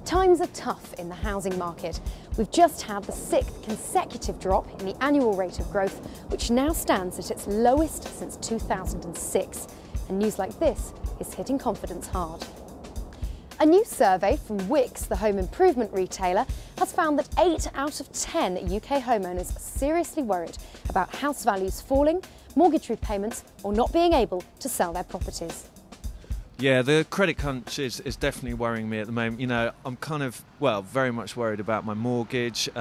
Times are tough in the housing market. We've just had the 6th consecutive drop in the annual rate of growth, which now stands at its lowest since 2006. And news like this is hitting confidence hard. A new survey from Wickes, the home improvement retailer, has found that 8 out of 10 UK homeowners are seriously worried about house values falling, mortgage repayments, or not being able to sell their properties. Yeah, the credit crunch is definitely worrying me at the moment. You know, I'm kind of, very much worried about my mortgage. You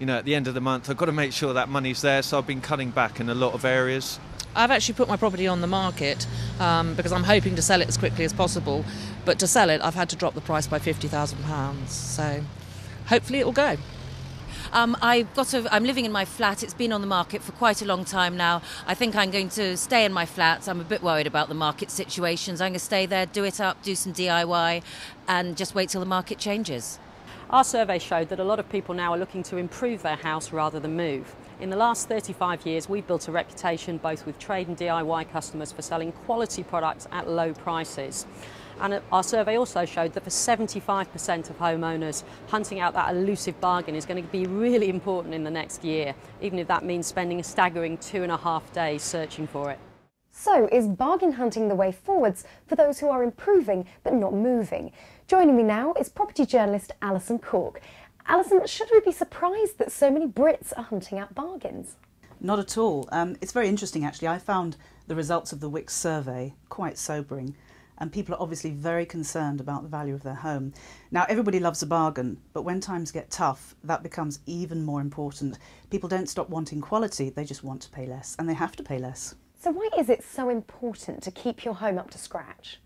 know, at the end of the month, I've got to make sure that money's there, so I've been cutting back in a lot of areas. I've actually put my property on the market because I'm hoping to sell it as quickly as possible. But to sell it, I've had to drop the price by £50,000. So hopefully it will go. I'm living in my flat. It's been on the market for quite a long time now. I think I'm going to stay in my flat. I'm a bit worried about the market situations. I'm going to stay there, do it up, do some DIY and just wait till the market changes. Our survey showed that a lot of people now are looking to improve their house rather than move. In the last 35 years, we've built a reputation both with trade and DIY customers for selling quality products at low prices. And our survey also showed that for 75% of homeowners, hunting out that elusive bargain is going to be really important in the next year, even if that means spending a staggering 2.5 days searching for it. So, is bargain hunting the way forwards for those who are improving but not moving? Joining me now is property journalist Alison Cork. Alison, should we be surprised that so many Brits are hunting out bargains? Not at all. It's very interesting actually. I found the results of the Wickes survey quite sobering. And people are obviously very concerned about the value of their home. Now, everybody loves a bargain, but when times get tough, that becomes even more important. People don't stop wanting quality, they just want to pay less, and they have to pay less. So why is it so important to keep your home up to scratch?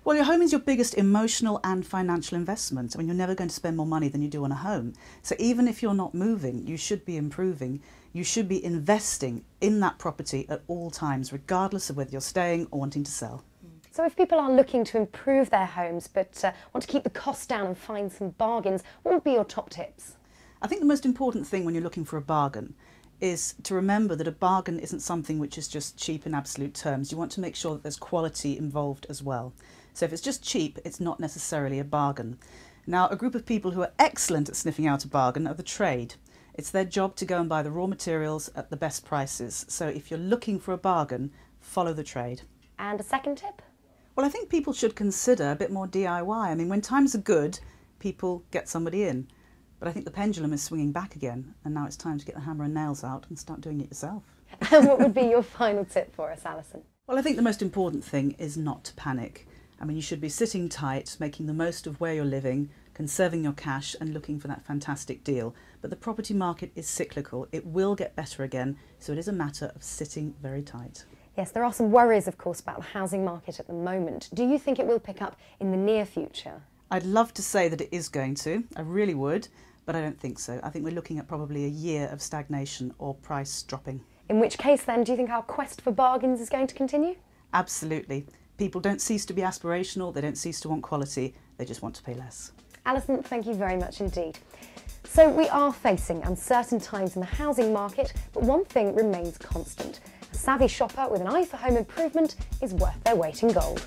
Well, your home is your biggest emotional and financial investment. I mean, you're never going to spend more money than you do on a home. So even if you're not moving, you should be improving. You should be investing in that property at all times, regardless of whether you're staying or wanting to sell. So if people are looking to improve their homes but want to keep the costs down and find some bargains, what would be your top tips? I think the most important thing when you're looking for a bargain is to remember that a bargain isn't something which is just cheap in absolute terms. You want to make sure that there's quality involved as well. So if it's just cheap, it's not necessarily a bargain. Now, a group of people who are excellent at sniffing out a bargain are the trade. It's their job to go and buy the raw materials at the best prices. So if you're looking for a bargain, follow the trade. And a second tip? Well, I think people should consider a bit more DIY. I mean, when times are good, people get somebody in. But I think the pendulum is swinging back again, and now it's time to get the hammer and nails out and start doing it yourself. And what would be your final tip for us, Alison? Well, I think the most important thing is not to panic. I mean, you should be sitting tight, making the most of where you're living, conserving your cash and looking for that fantastic deal. But the property market is cyclical. It will get better again, so it is a matter of sitting very tight. Yes, there are some worries, of course, about the housing market at the moment. Do you think it will pick up in the near future? I'd love to say that it is going to. I really would, but I don't think so. I think we're looking at probably a year of stagnation or price dropping. In which case, then, do you think our quest for bargains is going to continue? Absolutely. People don't cease to be aspirational, they don't cease to want quality, they just want to pay less. Alison, thank you very much indeed. So we are facing uncertain times in the housing market, but one thing remains constant. A savvy shopper with an eye for home improvement is worth their weight in gold.